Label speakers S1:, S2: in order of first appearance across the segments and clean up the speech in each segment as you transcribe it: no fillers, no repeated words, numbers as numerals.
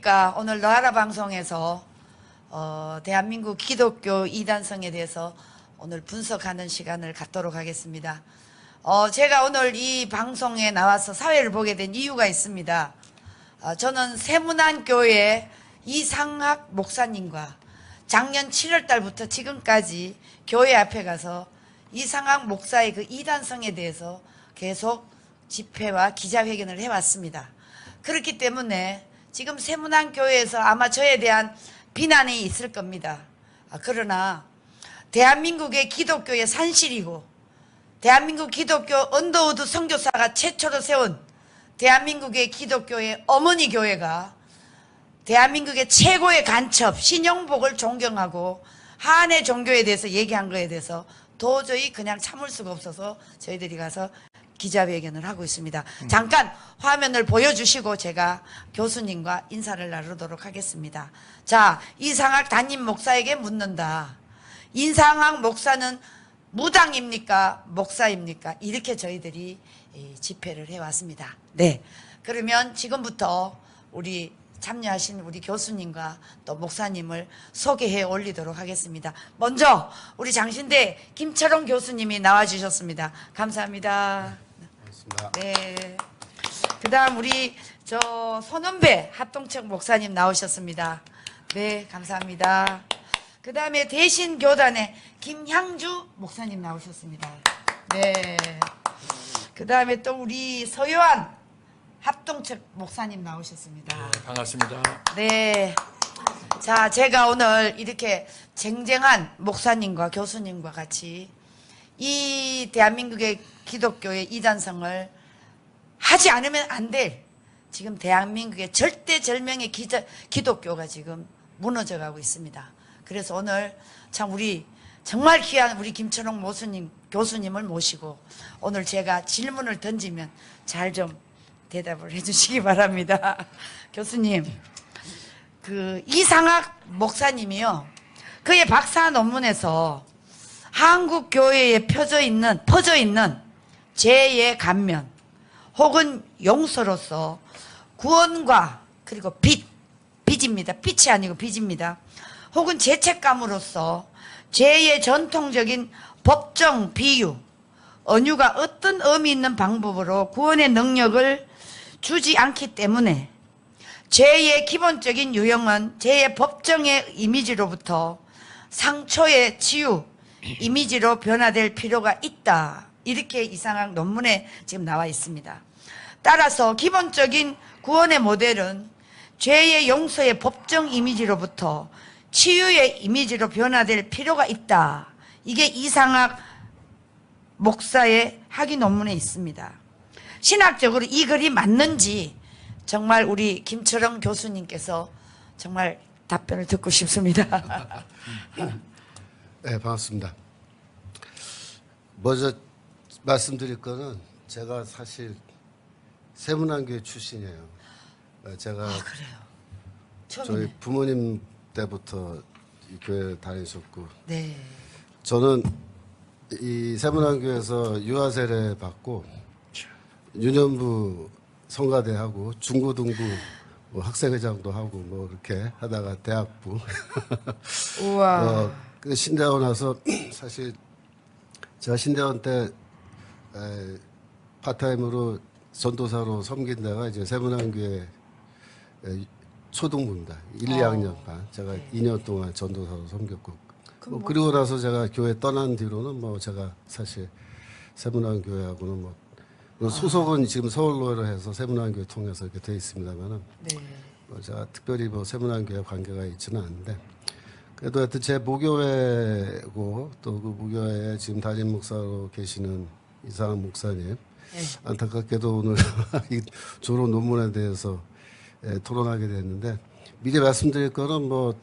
S1: 안녕하십니까. 오늘 너하라 방송에서 대한민국 기독교 이단성에 대해서 오늘 분석하는 시간을 갖도록 하겠습니다. 제가 오늘 이 방송에 나와서 사회를 보게 된 이유가 있습니다. 저는 세문안교회 이상학 목사님과 작년 7월 달부터 지금까지 교회 앞에 가서 이상학 목사의 그 이단성에 대해서 계속 집회와 기자회견을 해왔습니다. 그렇기 때문에 지금 세문안교회에서 아마 저에 대한 비난이 있을 겁니다. 그러나 대한민국의 기독교의 산실이고 대한민국 기독교 언더우드 선교사가 최초로 세운 대한민국의 기독교의 어머니 교회가 대한민국의 최고의 간첩 신영복을 존경하고 한해 종교에 대해서 얘기한 거에 대해서 도저히 그냥 참을 수가 없어서 저희들이 가서 기자회견을 하고 있습니다. 잠깐 화면을 보여주시고 제가 교수님과 인사를 나누도록 하겠습니다. 자, 이상학 담임 목사에게 묻는다. 이상학 목사는 무당입니까? 목사입니까? 이렇게 저희들이 집회를 해왔습니다. 네, 그러면 지금부터 우리 참여하신 우리 교수님과 또 목사님을 소개해 올리도록 하겠습니다. 먼저 우리 장신대 김철홍 교수님이 나와주셨습니다. 감사합니다.
S2: 고맙습니다.
S1: 네. 그 다음 우리 손은배 합동측 목사님 나오셨습니다. 네, 감사합니다. 그 다음에 대신교단의 김향주 목사님 나오셨습니다. 네. 그 다음에 또 우리 서요한 합동측 목사님 나오셨습니다.
S2: 네, 반갑습니다.
S1: 네. 자, 제가 오늘 이렇게 쟁쟁한 목사님과 교수님과 같이 이 대한민국의 기독교의 이단성을 하지 않으면 안 될 지금 대한민국의 절대절명의 기독교가 지금 무너져가고 있습니다. 그래서 오늘 참 우리 정말 귀한 우리 김철홍 교수님을 모시고 오늘 제가 질문을 던지면 잘 좀 대답을 해주시기 바랍니다. 교수님, 그 이상학 목사님이요, 그의 박사 논문에서 한국 교회에 퍼져 있는 죄의 감면 혹은 용서로서 구원과 그리고 빚입니다. 빚이 아니고 빚입니다. 혹은 죄책감으로서 죄의 전통적인 법정 비유, 언유가 어떤 의미 있는 방법으로 구원의 능력을 주지 않기 때문에 죄의 기본적인 유형은 죄의 법정의 이미지로부터 상처의 치유 이미지로 변화될 필요가 있다. 이렇게 이상학 논문에 지금 나와 있습니다. 따라서 기본적인 구원의 모델은 죄의 용서의 법정 이미지로부터 치유의 이미지로 변화될 필요가 있다. 이게 이상학 목사의 학위 논문에 있습니다. 신학적으로 이 글이 맞는지 정말 우리 김철홍 교수님께서 정말 답변을 듣고 싶습니다.
S2: 네, 반갑습니다. 먼저 말씀드릴 거는 제가 사실 세문안교회 출신이에요. 제가
S1: 그래요?
S2: 저희
S1: 처음이네.
S2: 부모님 때부터 이 교회를 다니셨고,
S1: 네.
S2: 저는 이 세문안교회에서 유아세례 받고 유년부 성가대하고 중고등부 뭐 학생회장도 하고 뭐 이렇게 하다가 대학부
S1: 우와.
S2: 신대원 와서 사실 제가 신대원 때 파타임으로 전도사로 섬긴 데가 이제 세문안교회 초등부입니다. 1, 2학년 반. 제가
S1: 네.
S2: 2년 동안 전도사로 섬겼고,
S1: 그럼 뭐-
S2: 그리고 나서 제가 교회 떠난 뒤로는 뭐 제가 사실 세문안교회하고는 뭐 소속은 지금 서울로를 해서 세문안교회 통해서 이렇게 돼 있습니다만은
S1: 네.
S2: 뭐 제가 특별히 뭐 세문안교회 관계가 있지는 않은데, 그래도 하여튼 제 모교회고 또 그 모교회에 지금 담임 목사로 계시는 이상학 목사님,
S1: 네.
S2: 안타깝게도 오늘 이 졸업 논문에 대해서 토론하게 됐는데, 미리 말씀드릴 거는 뭐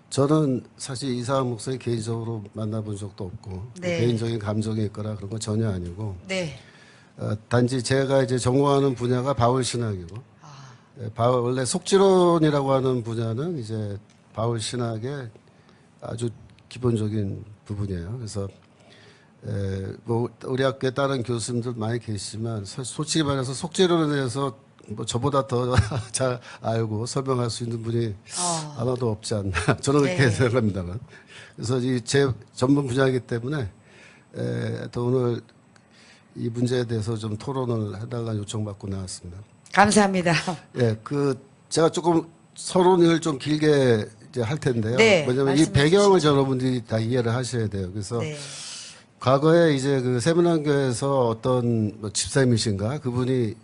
S2: 저는 사실 이상학 목사님 개인적으로 만나본 적도 없고
S1: 네.
S2: 개인적인 감정이 있거나 그런 건 전혀 아니고,
S1: 네.
S2: 단지 제가 이제 전공하는 분야가 바울 신학이고,
S1: 아,
S2: 원래 속지론이라고 하는 분야는 이제 바울 신학의 아주 기본적인 부분이에요. 그래서 뭐 우리 학교에 다른 교수님들 많이 계시지만 솔직히 말해서 속지론에 대해서 뭐 저보다 더 잘 알고 설명할 수 있는 분이 아마도 없지 않나 저는 그렇게
S1: 네.
S2: 생각합니다만. 그래서 이 제 전문 분야이기 때문에 또 오늘 이 문제에 대해서 좀 토론을 해달라는 요청받고 나왔습니다.
S1: 감사합니다.
S2: 예, 제가 조금 서론을 좀 길게 이제 할 텐데요.
S1: 네,
S2: 왜냐하면 이
S1: 말씀해
S2: 배경을 여러분들이 다 이해를 하셔야 돼요. 그래서
S1: 네.
S2: 과거에 이제 그 세문안교에서 어떤 뭐 집사님이신가 그분이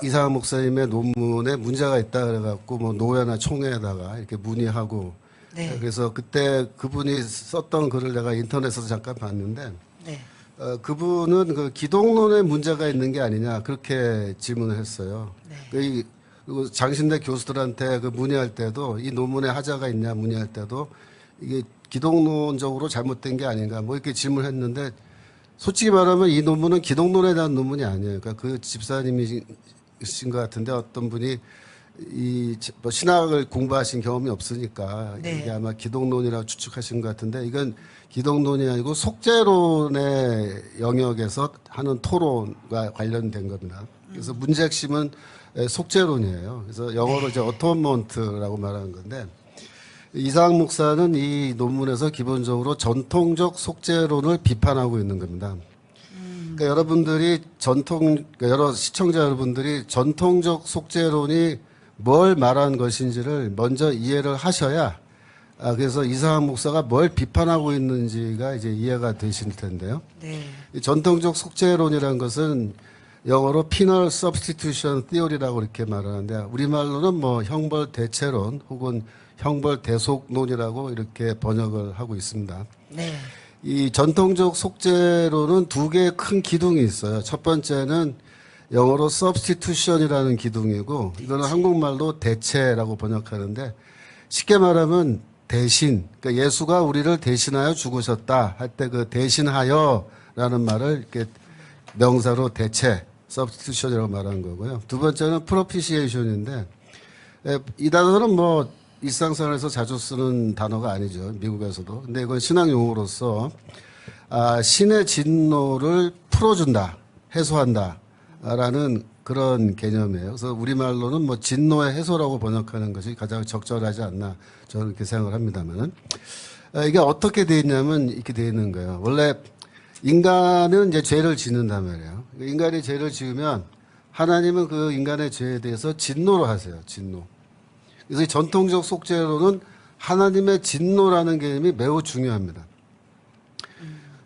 S2: 이상한 목사님의 논문에 문제가 있다 그래갖고 뭐 노회나 총회에다가 이렇게 문의하고
S1: 네.
S2: 그래서 그때 그분이 썼던 글을 내가 인터넷에서 잠깐 봤는데
S1: 네.
S2: 그분은 그 기독론에 문제가 있는 게 아니냐 그렇게 질문을 했어요.
S1: 네.
S2: 그리고 장신대 교수들한테 그 문의할 때도 이 논문에 하자가 있냐 문의할 때도 이게 기독론적으로 잘못된 게 아닌가 뭐 이렇게 질문했는데 솔직히 말하면 이 논문은 기독론에 대한 논문이 아니에요. 그러니까 그 집사님이신 것 같은데 어떤 분이 뭐 신학을 공부하신 경험이 없으니까
S1: 네.
S2: 이게 아마 기독론이라고 추측하신 것 같은데 이건 기독론이 아니고 속죄론의 영역에서 하는 토론과 관련된 겁니다. 그래서 문제 핵심은 속죄론이에요. 그래서 영어로 이제 어토먼트라고 말하는 건데 이상학 목사는 이 논문에서 기본적으로 전통적 속죄론을 비판하고 있는 겁니다. 그러니까 여러분들이 그러니까 여러 시청자 여러분들이 전통적 속죄론이 뭘 말하는 것인지를 먼저 이해를 하셔야 그래서 이상학 목사가 뭘 비판하고 있는지가 이제 이해가 되실 텐데요.
S1: 네.
S2: 이 전통적 속죄론이라는 것은 영어로 penal substitution theory라고 이렇게 말하는데 우리말로는 뭐 형벌 대체론 혹은 형벌 대속론이라고 이렇게 번역을 하고 있습니다.
S1: 네.
S2: 이 전통적 속죄론은 두 개의 큰 기둥이 있어요. 첫 번째는 영어로 substitution이라는 기둥이고 이거는 한국말로 대체라고 번역하는데 쉽게 말하면 대신, 그러니까 예수가 우리를 대신하여 죽으셨다 할 때 그 대신하여라는 말을 이렇게 명사로 대체, substitution이라고 말하는 거고요. 두 번째는 propitiation인데 이 단어는 뭐 일상생활에서 자주 쓰는 단어가 아니죠. 미국에서도. 근데 이건 신앙 용어로서 신의 진노를 풀어준다, 해소한다라는 그런 개념이에요. 그래서 우리말로는 뭐 진노의 해소라고 번역하는 것이 가장 적절하지 않나 저는 그렇게 생각을 합니다만은 이게 어떻게 돼 있냐면 이렇게 돼 있는 거예요. 원래 인간은 이제 죄를 짓는단 말이에요. 인간이 죄를 지으면 하나님은 그 인간의 죄에 대해서 진노를 하세요. 진노. 그래서 이 전통적 속죄로는 하나님의 진노라는 개념이 매우 중요합니다.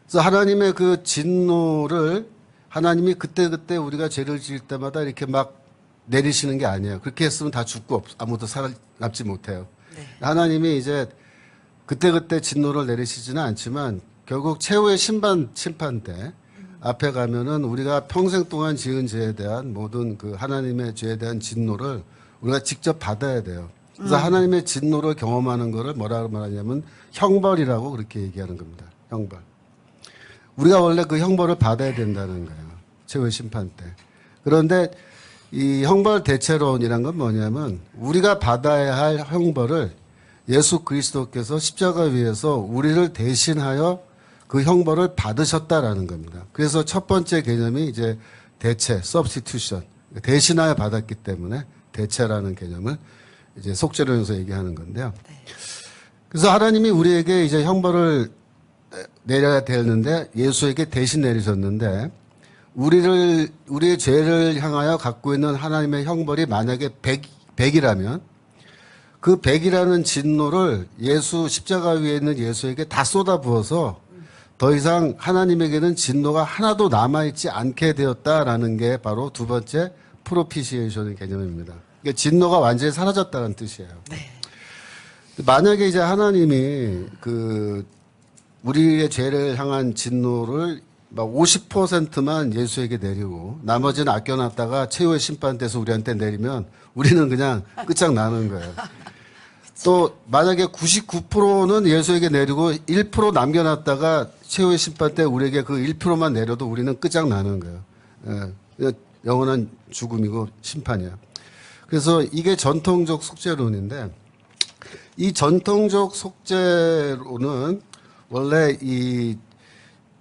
S2: 그래서 하나님의 그 진노를 하나님이 그때그때 우리가 죄를 지을 때마다 이렇게 막 내리시는 게 아니에요. 그렇게 했으면 다 죽고 아무도 살아남지 못해요.
S1: 네.
S2: 하나님이 이제 그때그때 진노를 내리시지는 않지만 결국 최후의 심판 때 앞에 가면은 우리가 평생 동안 지은 죄에 대한 모든 그 하나님의 죄에 대한 진노를 우리가 직접 받아야 돼요. 그래서 하나님의 진노를 경험하는 거를 뭐라고 말하냐면 형벌이라고 그렇게 얘기하는 겁니다. 형벌. 우리가 원래 그 형벌을 받아야 된다는 거예요. 최후의 심판 때. 그런데 이 형벌 대체론이란 건 뭐냐면 우리가 받아야 할 형벌을 예수 그리스도께서 십자가 위에서 우리를 대신하여 그 형벌을 받으셨다라는 겁니다. 그래서 첫 번째 개념이 이제 대체, substitution. 대신하여 받았기 때문에 대체라는 개념을 이제 속죄론에서 얘기하는 건데요. 그래서 하나님이 우리에게 이제 형벌을 내려야 되는데 예수에게 대신 내리셨는데 우리의 죄를 향하여 갖고 있는 하나님의 형벌이 만약에 100이라면 그 100이라는 진노를 십자가 위에 있는 예수에게 다 쏟아부어서 더 이상 하나님에게는 진노가 하나도 남아있지 않게 되었다라는 게 바로 두 번째 프로피시에이션의 개념입니다. 그러니까 진노가 완전히 사라졌다는 뜻이에요.
S1: 네.
S2: 만약에 이제 하나님이 우리의 죄를 향한 진노를 막 50%만 예수에게 내리고 나머지는 아껴놨다가 최후의 심판 때서 우리한테 내리면 우리는 그냥 끝장나는 거예요. 또 만약에 99%는 예수에게 내리고 1% 남겨놨다가 최후의 심판 때 우리에게 그 1%만 내려도 우리는 끝장나는 거예요. 예, 영원한 죽음이고 심판이야. 그래서 이게 전통적 속죄론인데 이 전통적 속죄론은 원래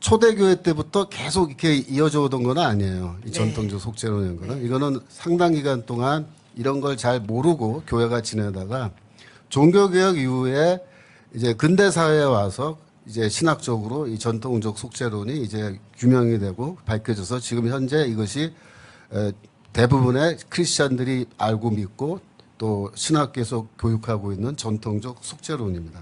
S2: 초대교회 때부터 계속 이렇게 이어져 오던 건 아니에요. 이
S1: 네.
S2: 전통적 속죄론인 거는. 이거는 상당 기간 동안 이런 걸 잘 모르고 교회가 지내다가 종교개혁 이후에 이제 근대 사회에 와서 이제 신학적으로 이 전통적 속죄론이 이제 규명이 되고 밝혀져서 지금 현재 이것이 대부분의 크리스찬들이 알고 믿고 또 신학계에서 교육하고 있는 전통적 속죄론입니다.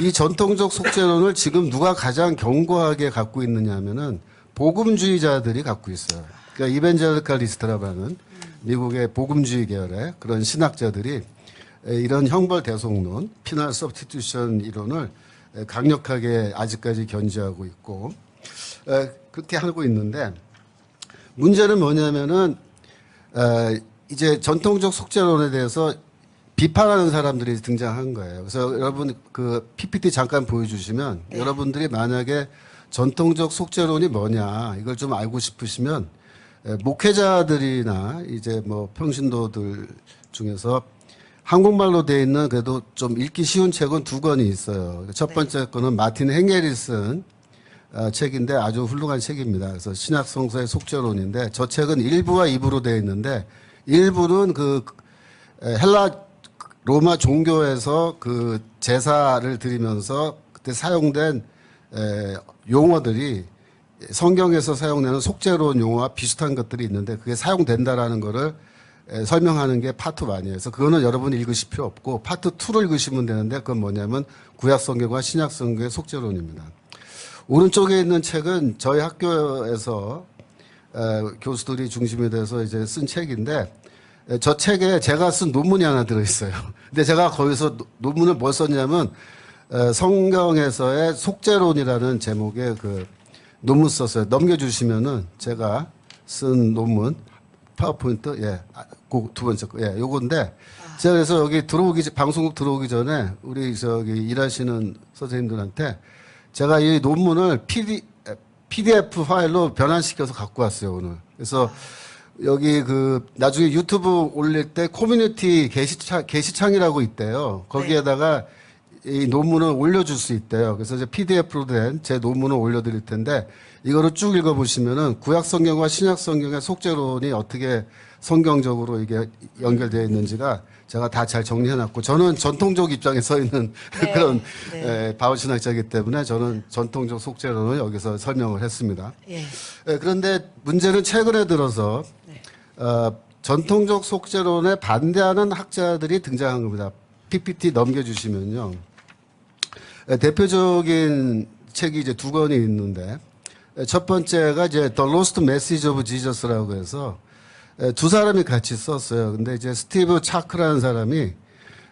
S2: 이 전통적 속죄론을 지금 누가 가장 견고하게 갖고 있느냐 하면은 복음주의자들이 갖고 있어요. 그러니까 이벤젤리칼리스트라고 하는 미국의 복음주의 계열의 그런 신학자들이 이런 형벌 대속론, 피날 서브스티튜션 이론을 강력하게 아직까지 견지하고 있고 그렇게 하고 있는데 문제는 뭐냐면은 이제 전통적 속죄론에 대해서 비판하는 사람들이 등장한 거예요. 그래서 여러분 그 PPT 잠깐 보여주시면
S1: 네.
S2: 여러분들이 만약에 전통적 속죄론이 뭐냐 이걸 좀 알고 싶으시면 목회자들이나 이제 뭐 평신도들 중에서 한국말로 돼 있는 그래도 좀 읽기 쉬운 책은 두 권이 있어요. 첫 번째 거는 마틴 행겔이 쓴 책인데 아주 훌륭한 책입니다. 그래서 신약성서의 속죄론인데 저 책은 1부와 2부로 되어 있는데 1부는 그 헬라 로마 종교에서 그 제사를 드리면서 그때 사용된 용어들이 성경에서 사용되는 속죄론 용어와 비슷한 것들이 있는데 그게 사용된다라는 거를 설명하는 게 파트 1이에요. 그래서 그거는 여러분이 읽으실 필요 없고 파트 2를 읽으시면 되는데 그건 뭐냐면 구약성경과 신약성경의 속죄론입니다. 오른쪽에 있는 책은 저희 학교에서 교수들이 중심이 돼서 이제 쓴 책인데 저 책에 제가 쓴 논문이 하나 들어있어요. 근데 제가 거기서 논문을 뭘 썼냐면 성경에서의 속죄론이라는 제목의 그 논문 썼어요. 넘겨주시면은 제가 쓴 논문 파워포인트 그 두 번째 거 요건데 제가 그래서 여기 방송국 들어오기 전에 우리 저기 일하시는 선생님들한테 제가 이 논문을 PDF 파일로 변환시켜서 갖고 왔어요 오늘. 그래서 여기 그 나중에 유튜브 올릴 때 커뮤니티 게시창이라고 있대요. 거기에다가 이 논문을 올려줄 수 있대요. 그래서 이제 PDF로 된 제 논문을 올려드릴 텐데 이거를 쭉 읽어보시면은 구약성경과 신약성경의 속죄론이 어떻게 성경적으로 이게 연결되어 있는지가 제가 다 잘 정리해놨고 저는 전통적 입장에 서 있는
S1: 네.
S2: 그런
S1: 네.
S2: 바울신학자이기 때문에 저는 전통적 속죄론을 여기서 설명을 했습니다.
S1: 예.
S2: 그런데 문제는 최근에 들어서 전통적 속죄론에 반대하는 학자들이 등장한 겁니다. PPT 넘겨주시면요. 대표적인 책이 이제 두 권이 있는데 첫 번째가 이제 The Lost Message of Jesus라고 해서 두 사람이 같이 썼어요. 근데 이제 스티브 차크라는 사람이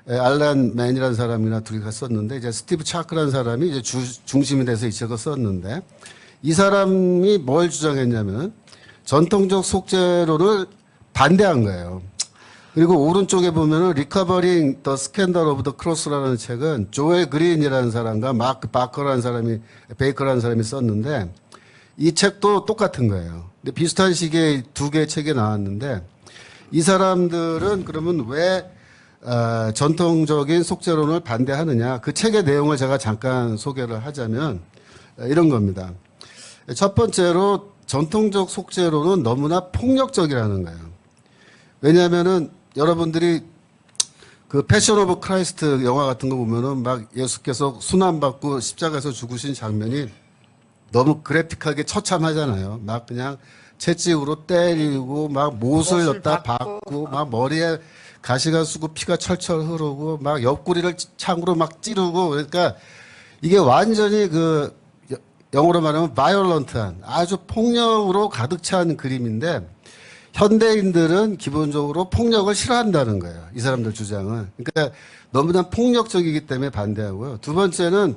S2: 알란 맨이라는 사람이나 둘이 같이 썼는데 이제 스티브 차크라는 사람이 이제 중심이 돼서 이 책을 썼는데 이 사람이 뭘 주장했냐면 전통적 속죄론을 반대한 거예요. 그리고 오른쪽에 보면은 Recovering the Scandal of the Cross라는 책은 조엘 그린이라는 사람과 마크 베이커라는 사람이 썼는데 이 책도 똑같은 거예요. 근데 비슷한 시기에 두 개의 책이 나왔는데 이 사람들은 그러면 왜 전통적인 속죄론을 반대하느냐 그 책의 내용을 제가 잠깐 소개를 하자면 이런 겁니다. 첫 번째로 전통적 속죄론은 너무나 폭력적이라는 거예요. 왜냐하면은 여러분들이 그 패션 오브 크라이스트 영화 같은 거 보면은 막 예수께서 순환받고 십자가에서 죽으신 장면이 너무 그래픽하게 처참하잖아요. 막 그냥 채찍으로 때리고 막 못을 넣다 박고 막 머리에 가시가 쓰고 피가 철철 흐르고 막 옆구리를 창으로 막 찌르고 그러니까 이게 완전히 그 영어로 말하면 바이올런트한 아주 폭력으로 가득 찬 그림인데 현대인들은 기본적으로 폭력을 싫어한다는 거예요. 이 사람들 주장은. 그러니까 너무나 폭력적이기 때문에 반대하고요. 두 번째는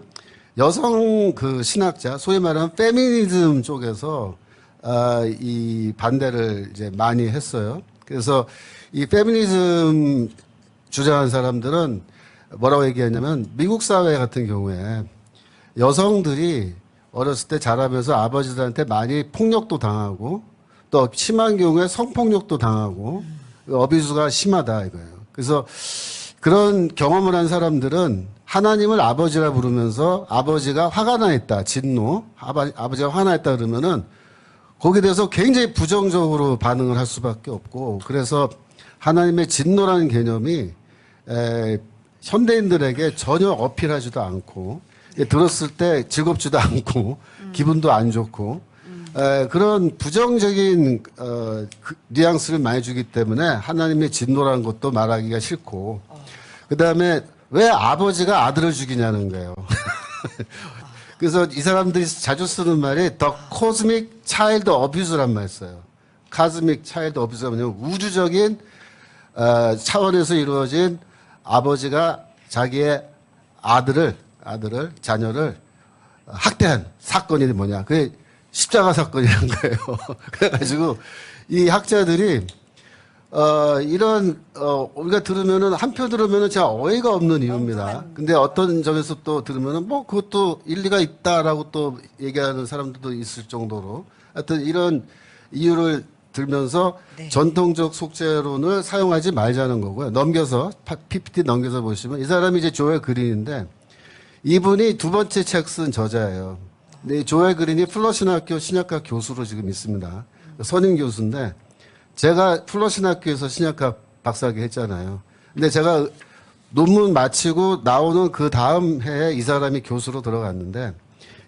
S2: 여성 그 신학자, 소위 말하는 페미니즘 쪽에서 이 반대를 이제 많이 했어요. 그래서 이 페미니즘 주장하는 사람들은 뭐라고 얘기하냐면 미국 사회 같은 경우에 여성들이 어렸을 때 자라면서 아버지들한테 많이 폭력도 당하고 또 심한 경우에 성폭력도 당하고 어비주가 심하다 이거예요. 그래서 그런 경험을 한 사람들은 하나님을 아버지라 부르면서 아버지가 화가 나 있다, 진노, 아버지가 화나 있다 그러면은 거기에 대해서 굉장히 부정적으로 반응을 할 수밖에 없고, 그래서 하나님의 진노라는 개념이 현대인들에게 전혀 어필하지도 않고, 들었을 때 즐겁지도 않고 기분도 안 좋고 그런 부정적인 뉘앙스를 많이 주기 때문에 하나님의 진노라는 것도 말하기가 싫고, 그다음에 왜 아버지가 아들을 죽이냐는 거예요. 그래서 이 사람들이 자주 쓰는 말이 The Cosmic Child Abuse란 말 써요. Cosmic Child Abuse가 뭐냐면 우주적인 차원에서 이루어진 아버지가 자기의 자녀를 학대한 사건이 뭐냐. 그게 십자가 사건이라는 거예요. 그래가지고 이 학자들이 우리가 한표 들으면은 진짜 어이가 없는 이유입니다. 근데 어떤 점에서 또 들으면은 뭐 그것도 일리가 있다라고 또 얘기하는 사람들도 있을 정도로, 하여튼 이런 이유를 들면서
S1: 네.
S2: 전통적 속죄론을 사용하지 말자는 거고요. PPT 넘겨서 보시면 이 사람이 이제 조엘 그린인데, 이분이 두 번째 책 쓴 저자예요. 근데 이 조엘 그린이 플러신학교 신약학 교수로 지금 있습니다. 선임 교수인데, 제가 플러신학교에서 신약학 박사학위 했잖아요. 근데 제가 논문 마치고 나오는 그 다음 해에 이 사람이 교수로 들어갔는데,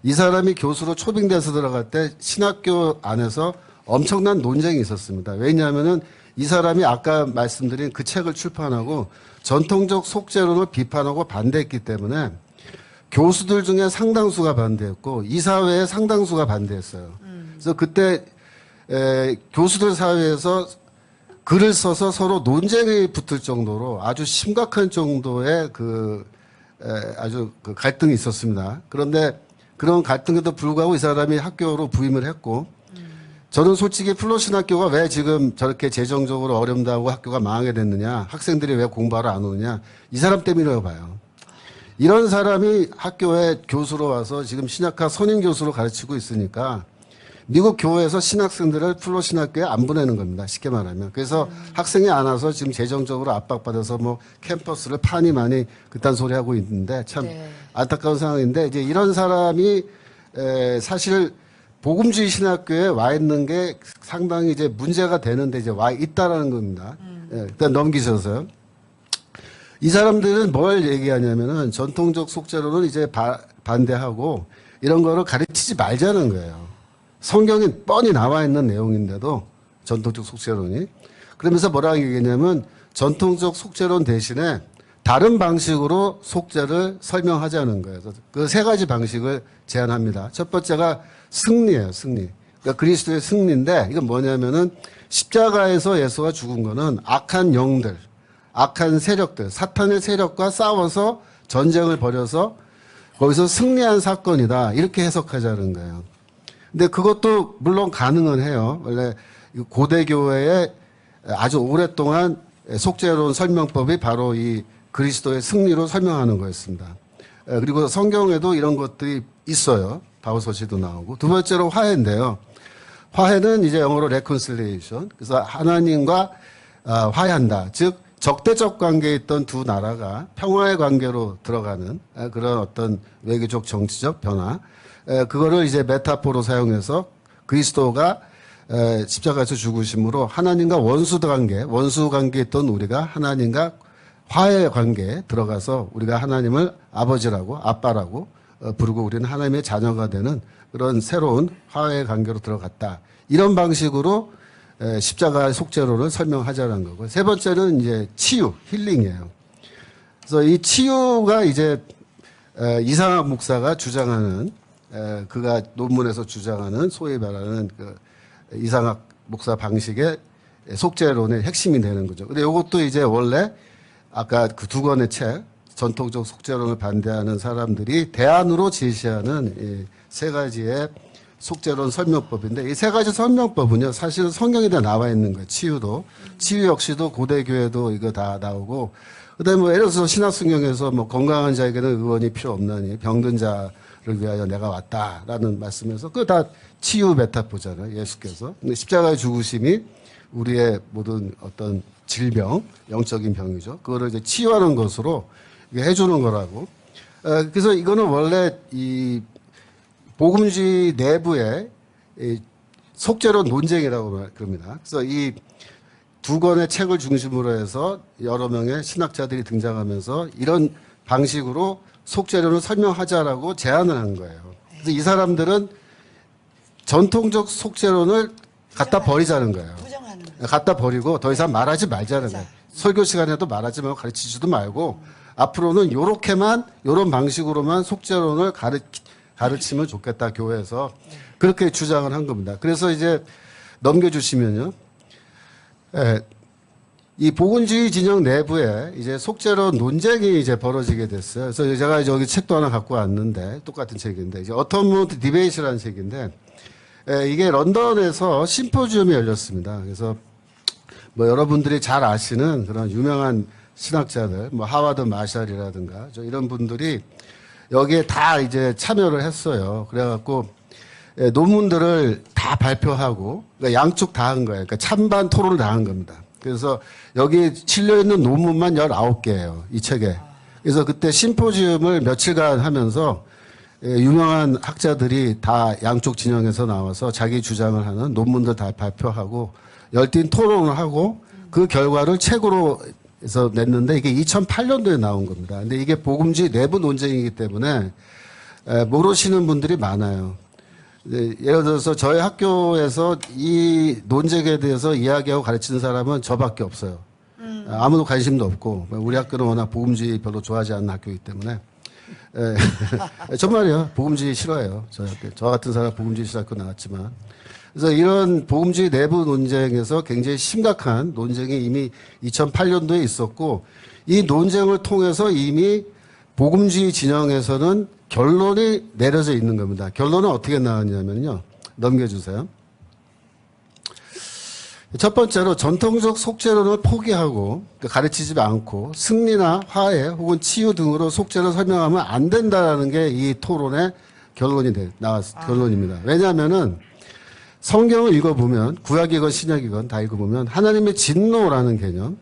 S2: 이 사람이 교수로 초빙돼서 들어갈 때 신학교 안에서 엄청난 논쟁이 있었습니다. 왜냐하면은 이 사람이 아까 말씀드린 그 책을 출판하고 전통적 속죄론을 비판하고 반대했기 때문에 교수들 중에 상당수가 반대했고 이사회의 상당수가 반대했어요. 그래서 그때 교수들 사회에서 글을 써서 서로 논쟁이 붙을 정도로 아주 심각한 정도의 아주 갈등이 있었습니다. 그런데 그런 갈등에도 불구하고 이 사람이 학교로 부임을 했고, 저는 솔직히 플러신학교가 왜 지금 저렇게 재정적으로 어렵다고 학교가 망하게 됐느냐, 학생들이 왜 공부하러 안 오느냐, 이 사람 때문이라고 봐요. 이런 사람이 학교에 교수로 와서 지금 신학학 선임 교수로 가르치고 있으니까 미국 교회에서 신학생들을 플러신학교에 안 보내는 겁니다. 쉽게 말하면. 그래서 학생이 안 와서 지금 재정적으로 압박받아서 뭐 캠퍼스를 파니 많이 그딴 소리 하고 있는데 참
S1: 네.
S2: 안타까운 상황인데, 이제 이런 사람이 사실 복음주의 신학교에 와 있는 게 상당히 이제 문제가 되는데 이제 와 있다라는 겁니다. 일단 넘기셔서요. 이 사람들은 뭘 얘기하냐면은 전통적 속죄론을 이제 반대하고 이런 거를 가르치지 말자는 거예요. 성경에 뻔히 나와 있는 내용인데도 전통적 속죄론이. 그러면서 뭐라고 얘기했냐면 전통적 속죄론 대신에 다른 방식으로 속죄를 설명하자는 거예요. 그 세 가지 방식을 제안합니다. 첫 번째가 승리예요, 승리. 그러니까 그리스도의 승리인데, 이건 뭐냐면은 십자가에서 예수가 죽은 거는 악한 영들, 악한 세력들, 사탄의 세력과 싸워서 전쟁을 벌여서 거기서 승리한 사건이다. 이렇게 해석하자는 거예요. 근데 그것도 물론 가능은 해요. 원래 고대 교회에 아주 오랫동안 속죄론 설명법이 바로 이 그리스도의 승리로 설명하는 거였습니다. 그리고 성경에도 이런 것들이 있어요. 바울서시도 나오고. 두 번째로 화해인데요. 화해는 이제 영어로 reconciliation. 그래서 하나님과 화해한다. 즉 적대적 관계에 있던 두 나라가 평화의 관계로 들어가는 그런 어떤 외교적 정치적 변화. 그거를 이제 메타포로 사용해서 그리스도가 십자가에서 죽으심으로 하나님과 원수 관계에 있던 우리가 하나님과 화해 관계에 들어가서 우리가 하나님을 아버지라고 아빠라고 부르고 우리는 하나님의 자녀가 되는 그런 새로운 화해 관계로 들어갔다. 이런 방식으로 십자가의 속죄론을 설명하자는 거고, 세 번째는 이제 치유, 힐링이에요. 그래서 이 치유가 이제 이상학 목사가 주장하는, 그가 논문에서 주장하는 소위 말하는 그 이상학 목사 방식의 속죄론의 핵심이 되는 거죠. 근데 이것도 이제 원래 아까 그 두 권의 책, 전통적 속죄론을 반대하는 사람들이 대안으로 제시하는 이 세 가지의 속죄론 설명법인데, 이 세 가지 설명법은요, 사실은 성경에 다 나와 있는 거예요. 치유도. 치유 역시도 고대교회도 이거 다 나오고, 그 다음에 뭐 예를 들어서 신약성경에서 뭐 건강한 자에게는 의원이 필요 없나니 병든 자를 위하여 내가 왔다라는 말씀에서 그거 다 치유 메타포잖아요. 예수께서. 근데 십자가의 죽으심이 우리의 모든 어떤 질병, 영적인 병이죠. 그거를 이제 치유하는 것으로 이게 해주는 거라고. 그래서 이거는 원래 이 복음주의 내부의 이 속죄론 논쟁이라고 그럽니다. 그래서 이 두 권의 책을 중심으로 해서 여러 명의 신학자들이 등장하면서 이런 방식으로 속죄론을 설명하자라고 제안을 한 거예요. 그래서 이 사람들은 전통적 속죄론을 갖다 버리자는 거예요.
S1: 부정하는 거.
S2: 갖다 버리고 더 이상 말하지 말자는 거예요. 설교 시간에도 말하지 말고 가르치지도 말고 앞으로는 요렇게만 요런 방식으로만 속죄론을 가르치면 좋겠다 교회에서 그렇게 주장을 한 겁니다. 그래서 이제 넘겨주시면요. 이 복음주의 진영 내부에 이제 속죄론 논쟁이 이제 벌어지게 됐어요. 그래서 제가 이제 여기 책도 하나 갖고 왔는데 똑같은 책인데 이제 어텀먼트 디베이트라는 책인데 이게 런던에서 심포지움이 열렸습니다. 그래서 뭐 여러분들이 잘 아시는 그런 유명한 신학자들, 뭐 하와드 마샬이라든가 이런 분들이 여기에 다 이제 참여를 했어요. 그래갖고 논문들을 다 발표하고 그러니까 양쪽 다 한 거예요. 그러니까 찬반 토론을 다 한 겁니다. 그래서 여기 실려 있는 논문만 19개예요. 이 책에. 그래서 그때 심포지움을 며칠간 하면서 유명한 학자들이 다 양쪽 진영에서 나와서 자기 주장을 하는 논문들 다 발표하고 열띤 토론을 하고 그 결과를 책으로 해서 냈는데 이게 2008년도에 나온 겁니다. 근데 이게 복음주의 내부 논쟁이기 때문에 모르시는 분들이 많아요. 예를 들어서 저희 학교에서 이 논쟁에 대해서 이야기하고 가르치는 사람은 저밖에 없어요. 아무도 관심도 없고 우리 학교는 워낙 복음주의 별로 좋아하지 않는 학교이기 때문에 정말이요. 복음주의 싫어해요. 저희 학교. 저 같은 사람 복음주의 학교 나왔지만 그래서 이런 복음주의 내부 논쟁에서 굉장히 심각한 논쟁이 이미 2008년도에 있었고 이 논쟁을 통해서 이미 복음주의 진영에서는 결론이 내려져 있는 겁니다. 결론은 어떻게 나왔냐면요. 넘겨주세요. 첫 번째로 전통적 속죄론을 포기하고 가르치지 않고 승리나 화해 혹은 치유 등으로 속죄를 설명하면 안 된다는 게 이 토론의 결론입니다. 왜냐하면은 성경을 읽어보면 구약이건 신약이건 다 읽어보면 하나님의 진노라는 개념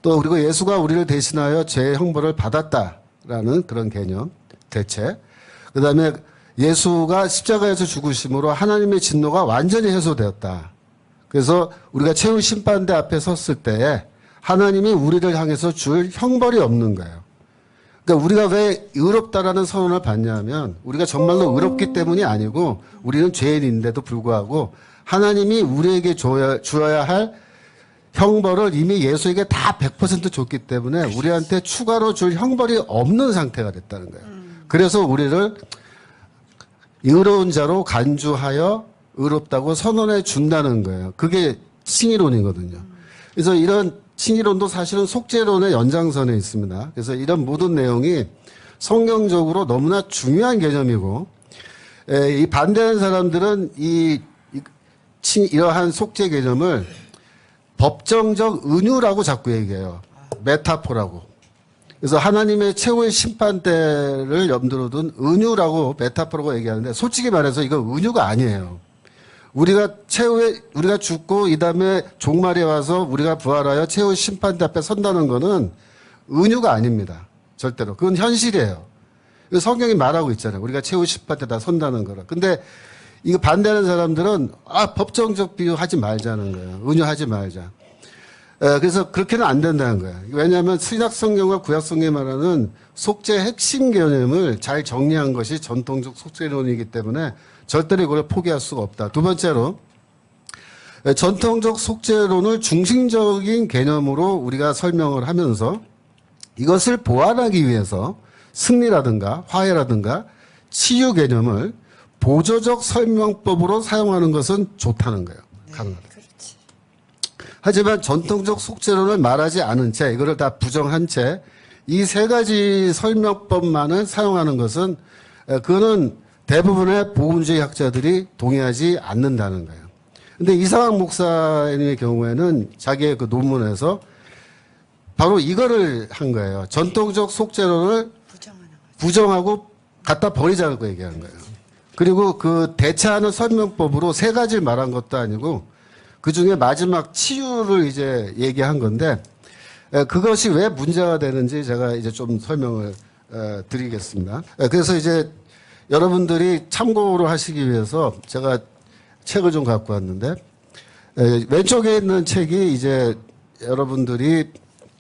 S2: 또 그리고 예수가 우리를 대신하여 죄의 형벌을 받았다라는 그런 개념 대체 그 다음에 예수가 십자가에서 죽으심으로 하나님의 진노가 완전히 해소되었다. 그래서 우리가 최후 심판대 앞에 섰을 때에 하나님이 우리를 향해서 줄 형벌이 없는 거예요. 그러니까 우리가 왜 의롭다라는 선언을 받냐면 우리가 정말로 의롭기 때문이 아니고 우리는 죄인인데도 불구하고 하나님이 우리에게 주어야 할 형벌을 이미 예수에게 다 100% 줬기 때문에 우리한테 추가로 줄 형벌이 없는 상태가 됐다는 거예요. 그래서 우리를 의로운 자로 간주하여 의롭다고 선언해 준다는 거예요. 그게 칭의론이거든요. 그래서 이런 칭의론도 사실은 속죄론의 연장선에 있습니다. 그래서 이런 모든 내용이 성경적으로 너무나 중요한 개념이고 이 반대하는 사람들은 이러한 속죄 개념을 법정적 은유라고 자꾸 얘기해요. 메타포라고. 그래서 하나님의 최후의 심판대를 염두로 둔 은유라고 메타포라고 얘기하는데 솔직히 말해서 이거 은유가 아니에요. 우리가 죽고 이 다음에 종말에 와서 우리가 부활하여 최후 심판대 앞에 선다는 거는 은유가 아닙니다. 절대로. 그건 현실이에요. 성경이 말하고 있잖아요. 우리가 최후 심판대 다 선다는 거라. 근데 이거 반대하는 사람들은 법정적 비유하지 말자는 거예요. 은유하지 말자. 그래서 그렇게는 안 된다는 거예요. 왜냐하면 신약 성경과 구약 성경이 말하는 속죄의 핵심 개념을 잘 정리한 것이 전통적 속죄론이기 때문에 절대로 이걸 포기할 수가 없다. 두 번째로 전통적 속죄론을 중심적인 개념으로 우리가 설명을 하면서 이것을 보완하기 위해서 승리라든가 화해라든가 치유 개념을 보조적 설명법으로 사용하는 것은 좋다는 거예요. 가능하다.
S1: 그렇지.
S2: 하지만 전통적 속죄론을 말하지 않은 채 이거를 다 부정한 채 이 세 가지 설명법만을 사용하는 것은 그거는 대부분의 복음주의 학자들이 동의하지 않는다는 거예요. 근데 이상학 목사님의 경우에는 자기의 그 논문에서 바로 이거를 한 거예요. 전통적 속죄론을 부정하고 갖다 버리자고 얘기하는 거예요. 그리고 그 대체하는 설명법으로 세 가지를 말한 것도 아니고 그 중에 마지막 치유를 이제 얘기한 건데 그것이 왜 문제가 되는지 제가 이제 좀 설명을 드리겠습니다. 그래서 이제 여러분들이 참고로 하시기 위해서 제가 책을 좀 갖고 왔는데 왼쪽에 있는 책이 이제 여러분들이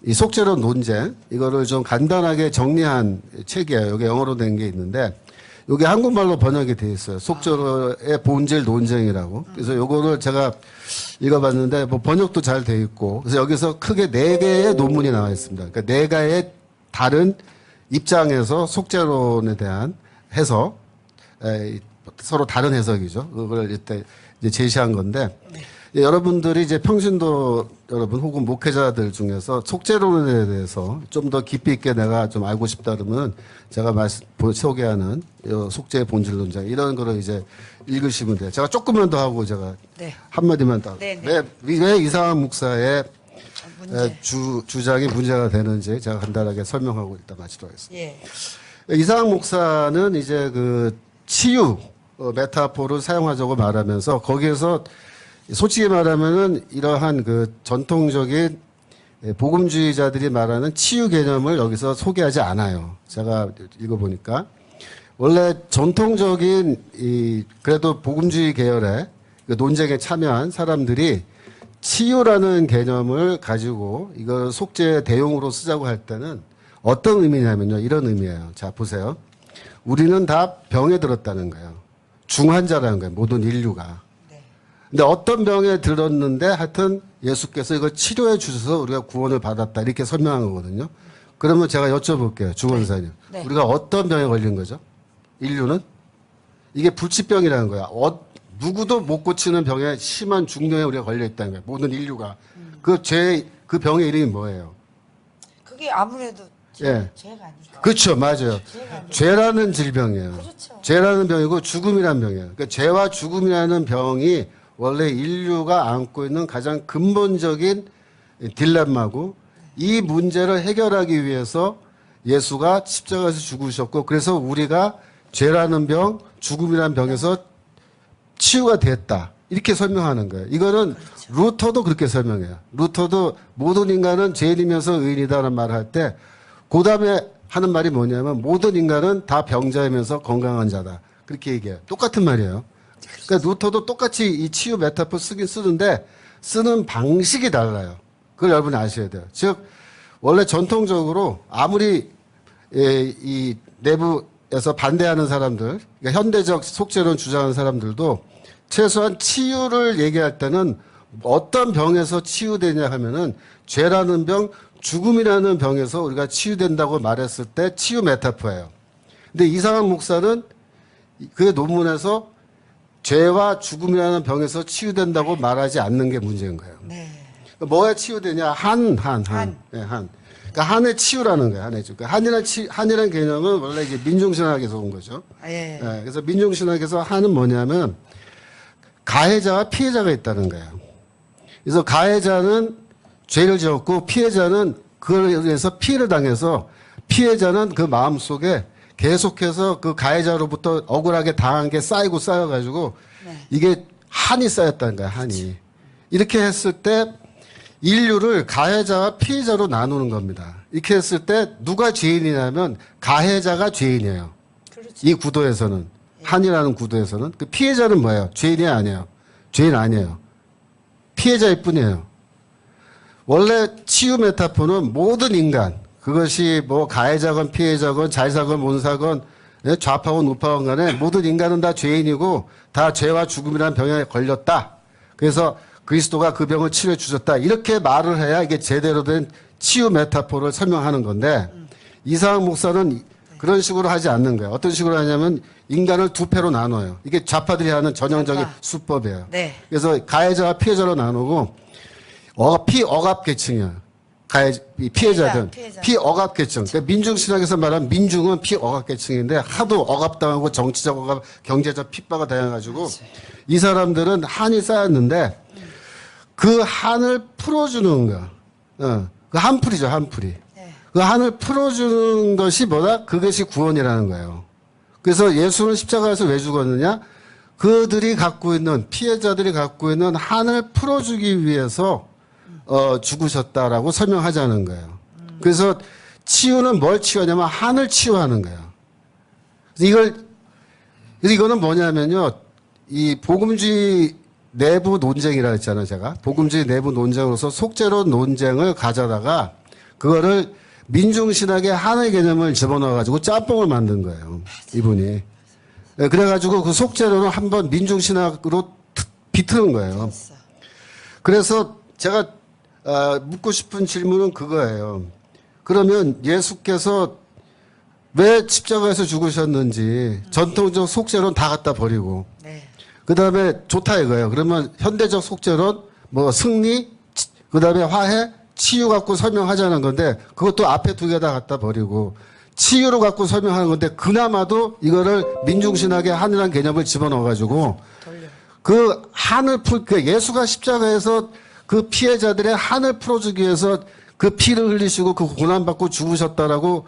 S2: 이 속죄론 논쟁 이거를 좀 간단하게 정리한 책이에요. 이게 영어로 된 게 있는데 이게 한국말로 번역이 돼 있어요. 속죄론의 본질 논쟁이라고. 그래서 요거를 제가 읽어봤는데 뭐 번역도 잘 돼 있고 그래서 여기서 크게 4개의 논문이 나와 있습니다. 그러니까 4개의 다른 입장에서 속죄론에 대한 해석, 서로 다른 해석이죠. 그걸 이때 이제 제시한 건데 여러분들이 이제 평신도 여러분 혹은 목회자들 중에서 속죄론에 대해서 좀 더 깊이 있게 내가 좀 알고 싶다 그러면 제가 소개하는 속죄의 본질 논쟁 이런 거를 이제 읽으시면 돼요. 제가 조금만 더 하고 제가
S1: 네.
S2: 한마디만 더.
S1: 네,
S2: 왜 이상한 목사의
S1: 문제.
S2: 주장이 문제가 되는지 제가 간단하게 설명하고 일단 마치도록 하겠습니다.
S1: 예.
S2: 이상한 목사는 이제 그 치유 메타포를 사용하자고 말하면서 거기에서 솔직히 말하면은 이러한 그 전통적인 복음주의자들이 말하는 치유 개념을 여기서 소개하지 않아요. 제가 읽어보니까 원래 전통적인 그래도 복음주의 계열의 그 논쟁에 참여한 사람들이 치유라는 개념을 가지고 이걸 속죄 대용으로 쓰자고 할 때는 어떤 의미냐면요. 이런 의미예요. 자, 보세요. 우리는 다 병에 들었다는 거예요. 중환자라는 거예요. 모든 인류가. 근데 어떤 병에 들었는데 하여튼 예수께서 이걸 치료해 주셔서 우리가 구원을 받았다. 이렇게 설명한 거거든요. 그러면 제가 여쭤볼게요. 주원사님.
S1: 네.
S2: 우리가 어떤 병에 걸린 거죠? 인류는? 이게 불치병이라는 거야. 누구도 못 고치는 병에 심한 중병에 우리가 걸려 있다는 거예요. 모든 인류가. 그 병의 이름이 뭐예요?
S1: 그게 아무래도
S2: 예.
S1: 죄가 아닐까.
S2: 그렇죠. 맞아요. 죄라는 질병이에요.
S1: 그렇죠.
S2: 죄라는 병이고 죽음이라는 병이에요. 그러니까 죄와 죽음이라는 병이 원래 인류가 안고 있는 가장 근본적인 딜레마고 이 문제를 해결하기 위해서 예수가 십자가에서 죽으셨고 그래서 우리가 죄라는 병, 죽음이라는 병에서 치유가 됐다. 이렇게 설명하는 거예요. 이거는 루터도 그렇게 설명해요. 루터도 모든 인간은 죄인이면서 의인이다라는 말을 할 때 그 다음에 하는 말이 뭐냐면 모든 인간은 다 병자이면서 건강한 자다. 그렇게 얘기해요. 똑같은 말이에요. 그러니까 루터도 똑같이 이 치유 메타포 쓰긴 쓰는데 쓰는 방식이 달라요. 그걸 여러분이 아셔야 돼요. 즉 원래 전통적으로 아무리 이 내부에서 반대하는 사람들, 그러니까 현대적 속죄론 주장하는 사람들도 최소한 치유를 얘기할 때는 어떤 병에서 치유되냐 하면은 죄라는 병, 죽음이라는 병에서 우리가 치유된다고 말했을 때 치유 메타포예요. 근데 이상한 목사는 그 논문에서 죄와 죽음이라는 병에서 치유된다고 말하지 않는 게 문제인 거예요.
S1: 네.
S2: 뭐에 치유되냐? 한. 네, 한. 그러니까 한의 치유라는 거예요. 한의 치유. 그러니까 한이라는 개념은 원래 이제 민중신학에서 온 거죠.
S1: 예.
S2: 네, 그래서 민중신학에서 한은 뭐냐면 가해자와 피해자가 있다는 거예요. 그래서 가해자는 죄를 지었고 피해자는 그걸 위해서 피해를 당해서 피해자는 그 마음속에 계속해서 그 가해자로부터 억울하게 당한 게 쌓여가지고
S1: 네.
S2: 이게 한이 쌓였다는 거야, 한이. 이렇게 했을 때 인류를 가해자와 피해자로 나누는 겁니다. 이렇게 했을 때 누가 죄인이냐면 가해자가 죄인이에요.
S1: 그렇죠.
S2: 이 구도에서는. 한이라는 구도에서는. 그 피해자는 뭐예요? 죄인이 아니에요. 죄인 아니에요. 피해자일 뿐이에요. 원래 치유 메타포는 모든 인간, 그것이 뭐 가해자건 피해자건 잘사건 못사건 좌파건 우파건 간에 모든 인간은 다 죄인이고 다 죄와 죽음이라는 병에 걸렸다. 그래서 그리스도가 그 병을 치료해 주셨다. 이렇게 말을 해야 이게 제대로 된 치유 메타포를 설명하는 건데 이상한 목사는 그런 식으로 하지 않는 거예요. 어떤 식으로 하냐면 인간을 두 패로 나눠요. 이게 좌파들이 하는 전형적인 수법이에요.
S1: 네.
S2: 그래서 가해자와 피해자로 나누고 피억압계층이에요. 피해자들.
S1: 피해자.
S2: 피억압계층. 그러니까 민중신학에서 말하는 민중은 피억압계층인데 하도 억압당하고 정치적 억압, 경제적 핍박을 당해가지고 이 사람들은 한이 쌓였는데 그 한을 풀어주는 거야. 그 한풀이죠, 한풀이.
S1: 네.
S2: 그 한을 풀어주는 것이 뭐다? 그것이 구원이라는 거예요. 그래서 예수는 십자가에서 왜 죽었느냐? 그들이 갖고 있는 피해자들이 갖고 있는 한을 풀어주기 위해서 죽으셨다라고 설명하자는 거예요. 그래서 치유는 뭘 치유하냐면 한을 치유하는 거예요. 그래서 이거는 뭐냐면요, 이 복음주의 내부 논쟁이라 했잖아요, 제가. 복음주의 내부 논쟁으로서 속죄론 논쟁을 가져다가 그거를 민중신학의 한의 개념을 집어넣어가지고 짬뽕을 만든 거예요, 이분이. 네, 그래가지고 그 속죄론을 한번 민중신학으로 비트는 거예요. 그래서 제가 묻고 싶은 질문은 그거예요. 그러면 예수께서 왜 십자가에서 죽으셨는지 전통적 속죄론 다 갖다 버리고
S1: 네.
S2: 그다음에 좋다 이거예요. 그러면 현대적 속죄론 뭐 승리 그다음에 화해 치유 갖고 설명하자는 건데 그것도 앞에 두 개 다 갖다 버리고 치유로 갖고 설명하는 건데 그나마도 이거를 민중신학의 한이라는 개념을 집어넣어가지고 그 한을 그 예수가 십자가에서 그 피해자들의 한을 풀어주기 위해서 그 피를 흘리시고 그 고난받고 죽으셨다라고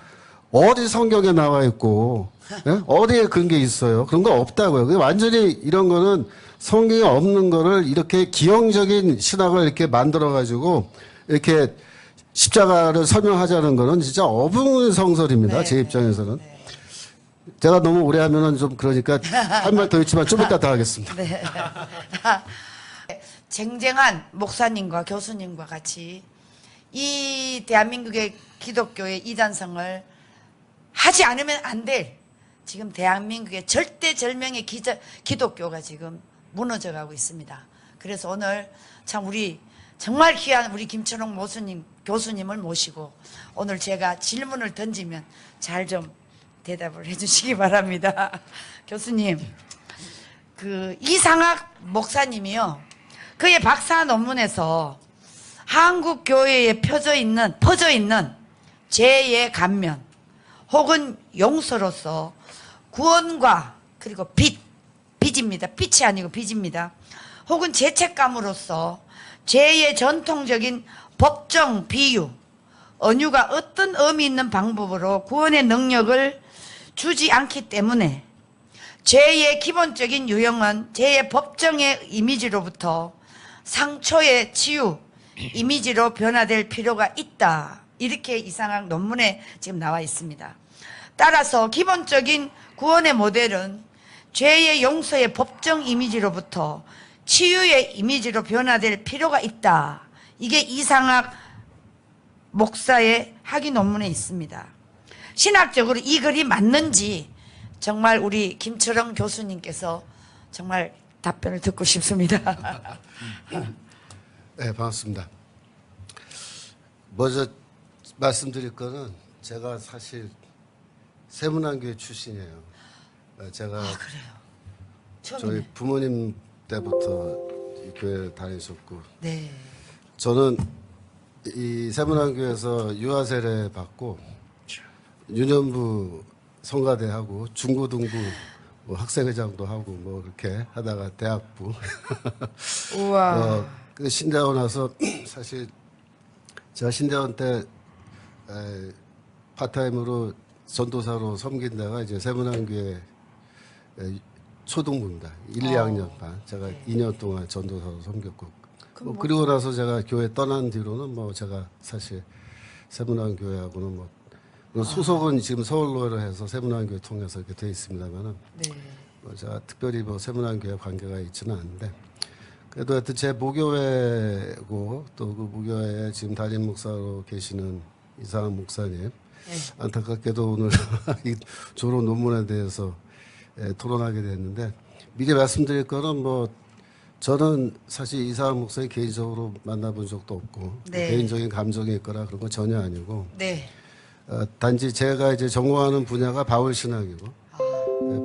S2: 어디 성경에 나와 있고 예? 어디에 그런 게 있어요? 그런 거 없다고요. 완전히 이런 거는 성경에 없는 거를 이렇게 기형적인 신학을 이렇게 만들어가지고 이렇게 십자가를 설명하자는 거는 진짜 어불성설입니다.
S1: 네,
S2: 제 입장에서는. 네. 제가 너무 오래 하면은 좀 그러니까 할 말 더 있지만 좀 이따 더 하겠습니다.
S1: 네. 쟁쟁한 목사님과 교수님과 같이 이 대한민국의 기독교의 이단성을 하지 않으면 안 될 지금 대한민국의 절대절명의 기독교가 지금 무너져 가고 있습니다. 그래서 오늘 참 우리 정말 귀한 우리 김철홍 교수님을 모시고 오늘 제가 질문을 던지면 잘 좀 대답을 해주시기 바랍니다. 교수님, 그 이상학 목사님이요, 그의 박사 논문에서 한국 교회에 퍼져 있는 죄의 감면 혹은 용서로서 구원과 그리고 빚입니다. 빚이 아니고 빚입니다. 혹은 죄책감으로서 죄의 전통적인 법정 비유, 언유가 어떤 의미 있는 방법으로 구원의 능력을 주지 않기 때문에 죄의 기본적인 유형은 죄의 법정의 이미지로부터 상처의 치유 이미지로 변화될 필요가 있다. 이렇게 이상한 논문에 지금 나와 있습니다. 따라서 기본적인 구원의 모델은 죄의 용서의 법정 이미지로부터 치유의 이미지로 변화될 필요가 있다. 이게 이상학 목사의 학위 논문에 있습니다. 신학적으로 이 글이 맞는지 정말 우리 김철영 교수님께서 정말 답변을 듣고 싶습니다.
S2: 네, 반갑습니다. 먼저 말씀드릴 거는 제가 사실 세문안교회 출신이에요. 제가
S1: 그래요?
S2: 저희
S1: 처음이네.
S2: 부모님 때부터 이 교회를 다니셨고,
S1: 네.
S2: 저는 이 세문안교회에서 유아세례 받고 유년부 성가대 하고 중고등부 뭐 학생회장도 하고 뭐 이렇게 하다가 대학부
S1: 우와.
S2: 그 신대원 와서 사실 제가 신대원 때 파타임으로 전도사로 섬긴 데가 이제 세문안교회 초등부입니다. 1, 2학년 반. 제가 2년 동안 전도사로 섬겼고 뭐 그리고 나서 제가 교회 떠난 뒤로는 뭐 제가 사실 세문안교회하고는 뭐 소속은 지금 서울로를 해서 세문안교회 통해서 이렇게 돼 있습니다만은
S1: 네.
S2: 뭐 제가 특별히 뭐 세문안교회 관계가 있지는 않은데 그래도 하여튼 제 모교회고 또 그 모교회에 지금 담임 목사로 계시는 이상한 목사님
S1: 네.
S2: 안타깝게도 오늘 이 졸업 논문에 대해서 토론하게 됐는데 미리 말씀드릴 거는 뭐 저는 사실 이상한 목사님 개인적으로 만나본 적도 없고
S1: 네.
S2: 개인적인 감정이 있거나 그런 건 전혀 아니고
S1: 네.
S2: 단지 제가 이제 전공하는 분야가 바울 신학이고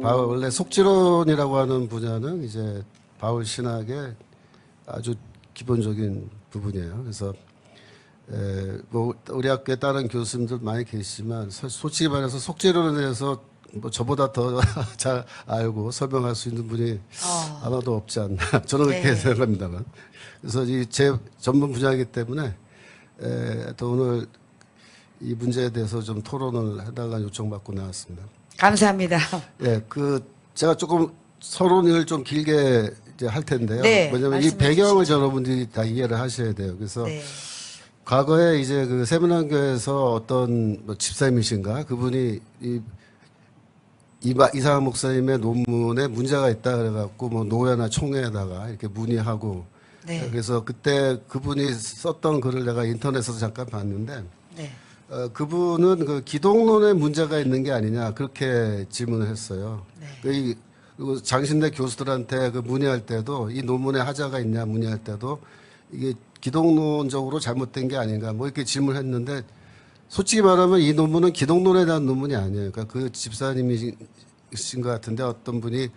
S2: 원래 속지론이라고 하는 분야는 이제 바울 신학의 아주 기본적인 부분이에요. 그래서 뭐 우리 학교에 다른 교수님들 많이 계시지만 솔직히 말해서 속지론에 대해서 뭐 저보다 더 잘 알고 설명할 수 있는 분이 아마도 없지 않나 저는 그렇게
S1: 네.
S2: 생각합니다만 그래서 이 제 전문 분야이기 때문에 또 오늘 이 문제에 대해서 좀 토론을 해달라는 요청받고 나왔습니다.
S1: 감사합니다.
S2: 예, 그 제가 조금 서론을 좀 길게 이제 할 텐데요.
S1: 네,
S2: 왜냐하면 이
S1: 말씀해
S2: 배경을 여러분들이 다 이해를 하셔야 돼요. 그래서
S1: 네.
S2: 과거에 이제 그 세문안교에서 어떤 뭐 집사님이신가 그분이 이상한 목사님의 논문에 문제가 있다 그래갖고 뭐 노회나 총회에다가 이렇게 문의하고
S1: 네.
S2: 그래서 그때 그분이 썼던 글을 내가 인터넷에서 잠깐 봤는데
S1: 네.
S2: 그분은 그 기독론에 문제가 있는 게 아니냐 그렇게 질문을 했어요.
S1: 네.
S2: 그리고 장신대 교수들한테 그 문의할 때도 이 논문에 하자가 있냐 문의할 때도 이게 기독론적으로 잘못된 게 아닌가 뭐 이렇게 질문했는데 솔직히 말하면 이 논문은 기독론에 대한 논문이 아니에요. 그러니까 그 집사님이신 것 같은데 어떤 분이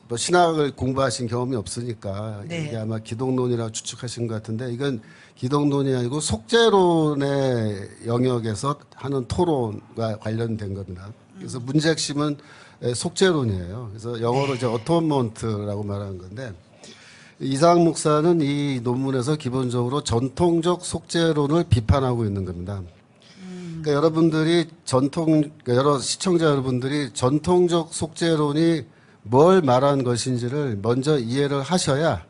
S2: 뭐 신학을 공부하신 경험이 없으니까
S1: 네.
S2: 이게 아마 기독론이라고 추측하신 것 같은데 이건 기독론이 아니고 속죄론의 영역에서 하는 토론과 관련된 겁니다. 그래서 문제 핵심은 속죄론이에요. 그래서 영어로 이제 어토먼트라고 말하는 건데 이상학 목사는 이 논문에서 기본적으로 전통적 속죄론을 비판하고 있는 겁니다. 그러니까 여러분들이 그러니까 여러 시청자 여러분들이 전통적 속죄론이 뭘 말한 것인지를 먼저 이해를 하셔야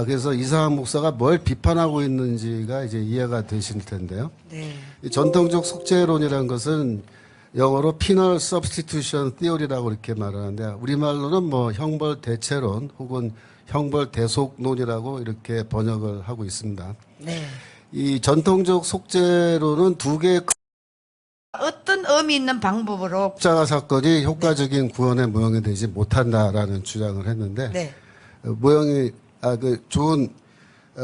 S2: 그래서 이상학 목사가 뭘 비판하고 있는지가 이제 이해가 되실 텐데요.
S1: 네.
S2: 이 전통적 속죄론이라는 것은 영어로 penal substitution theory라고 이렇게 말하는데 우리말로는 뭐 형벌 대체론 혹은 형벌 대속론이라고 이렇게 번역을 하고 있습니다.
S1: 네.
S2: 이 전통적 속죄론은 두 개의
S1: 어떤 의미 있는 방법으로
S2: 십자가 사건이 효과적인 구원에 모형이 되지 못한다라는 주장을 했는데
S1: 네.
S2: 좋은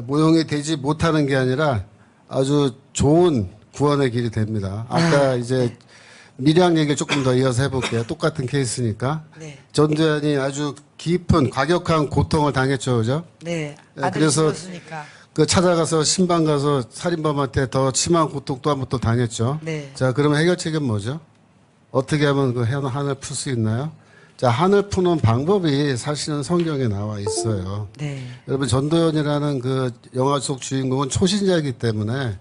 S2: 모형이 되지 못하는 게 아니라 아주 좋은 구원의 길이 됩니다. 아까 이제 밀양 얘기를 조금 더 이어서 해볼게요. 똑같은 케이스니까.
S1: 네.
S2: 전도연이 아주 깊은 과격한 고통을 당했죠, 그죠?
S1: 네.
S2: 네,
S1: 아들
S2: 그래서
S1: 죽었으니까.
S2: 그 찾아가서 신방 가서 살인범한테 더 심한 고통 또 한 번 또 당했죠.
S1: 네.
S2: 자, 그러면 해결책은 뭐죠? 어떻게 하면 그 한을 풀 수 있나요? 자, 한을 푸는 방법이 사실은 성경에 나와 있어요.
S1: 네.
S2: 여러분, 전도연이라는 그 영화 속 주인공은 초신자이기 때문에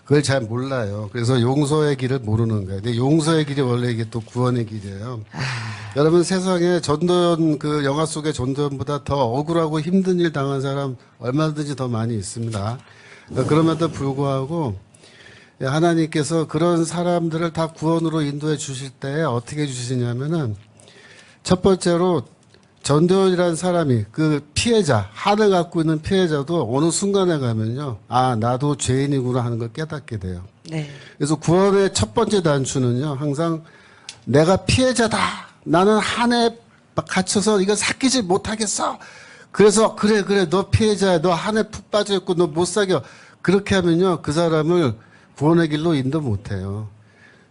S2: 그걸 잘 몰라요. 그래서 용서의 길을 모르는 거예요. 근데 용서의 길이 원래 이게 또 구원의 길이에요. 여러분 세상에 전도연 그 영화 속의 전도연보다 더 억울하고 힘든 일 당한 사람 얼마든지 더 많이 있습니다. 그럼에도 불구하고 하나님께서 그런 사람들을 다 구원으로 인도해 주실 때 어떻게 주시냐면은 첫 번째로 전도연이라는 사람이 그 피해자, 한을 갖고 있는 피해자도 어느 순간에 가면요. 아, 나도 죄인이구나 하는 걸 깨닫게 돼요.
S1: 네.
S2: 그래서 구원의 첫 번째 단추는요. 항상 내가 피해자다. 나는 한에 갇혀서 이거 삭히지 못하겠어. 그래서 그래 너 피해자야. 너 한에 푹 빠져있고 너 못 사겨. 그렇게 하면요. 그 사람을 구원의 길로 인도 못해요.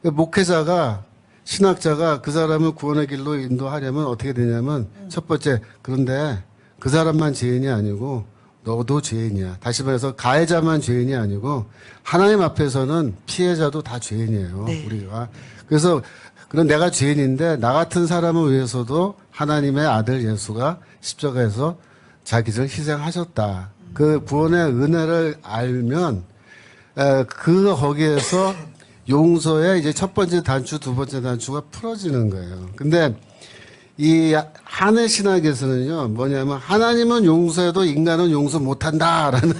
S2: 목회자가 신학자가 그 사람을 구원의 길로 인도하려면 어떻게 되냐면 첫 번째 그런데 그 사람만 죄인이 아니고 너도 죄인이야. 다시 말해서 가해자만 죄인이 아니고 하나님 앞에서는 피해자도 다 죄인이에요.
S1: 네.
S2: 우리가. 그래서 그런 내가 죄인인데 나 같은 사람을 위해서도 하나님의 아들 예수가 십자가에서 자기를 희생하셨다. 그 구원의 은혜를 알면 거기에서 용서의 이제 첫 번째 단추, 두 번째 단추가 풀어지는 거예요. 근데 이 한의 신학에서는요, 뭐냐면 하나님은 용서해도 인간은 용서 못한다라는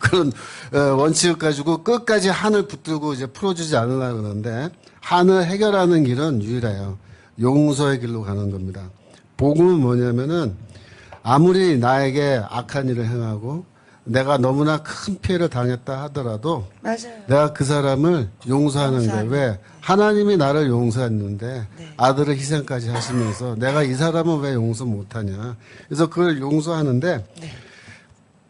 S2: 그런 원칙을 가지고 끝까지 한을 붙들고 이제 풀어주지 않으려고 그러는데 한을 해결하는 길은 유일해요. 용서의 길로 가는 겁니다. 복음은 뭐냐면은 아무리 나에게 악한 일을 행하고 내가 너무나 큰 피해를 당했다 하더라도
S1: 맞아요.
S2: 내가 그 사람을 용서하는 거예요. 왜? 하나님이 나를 용서했는데
S1: 네.
S2: 아들을 희생까지 하시면서 내가 이 사람은 왜 용서 못하냐. 그래서 그걸 용서하는데
S1: 네.